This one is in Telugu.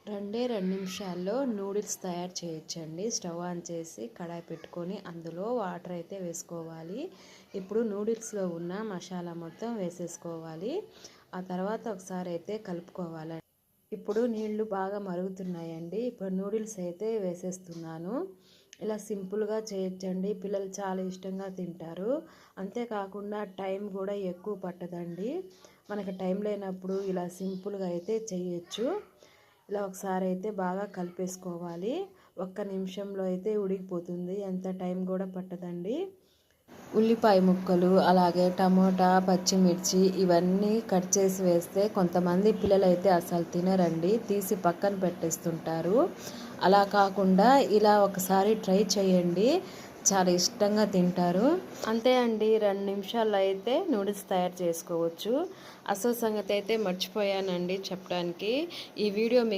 2 నిమిషాల్లో నూడిల్స్ తయారు చేయొచ్చండి. స్టవ్ ఆన్ చేసి కడాయి పెట్టుకొని అందులో వాటర్ అయితే వేసుకోవాలి. ఇప్పుడు నూడిల్స్లో ఉన్న మసాలా మొత్తం వేసేసుకోవాలి. ఆ తర్వాత ఒకసారి అయితే కలుపుకోవాలి. ఇప్పుడు నీళ్లు బాగా మరుగుతున్నాయండి. ఇప్పుడు నూడిల్స్ అయితే వేసేస్తున్నాను. ఇలా సింపుల్గా చేయొచ్చండి. పిల్లలు చాలా ఇష్టంగా తింటారు. అంతేకాకుండా టైం కూడా ఎక్కువ పట్టదండి. మనకు టైం లేనప్పుడు ఇలా సింపుల్గా అయితే చేయొచ్చు. ఇలా ఒకసారి అయితే బాగా కలిపేసుకోవాలి. 1 నిమిషంలో అయితే ఉడికిపోతుంది. ఎంత టైం కూడా పట్టదండి. ఉల్లిపాయ ముక్కలు, అలాగే టమోటా, పచ్చిమిర్చి ఇవన్నీ కట్ చేసి వేస్తే కొంతమంది పిల్లలు అయితే అసలు తినరండి, తీసి పక్కన పెట్టేస్తుంటారు. అలా కాకుండా ఇలా ఒకసారి ట్రై చేయండి, చాలా ఇష్టంగా తింటారు. అంతే అండి, 2 నిమిషాల్లో అయితే నూడిల్స్ తయారు చేసుకోవచ్చు. అసలు సంగతి అయితే మర్చిపోయానండి చెప్పడానికి. ఈ వీడియో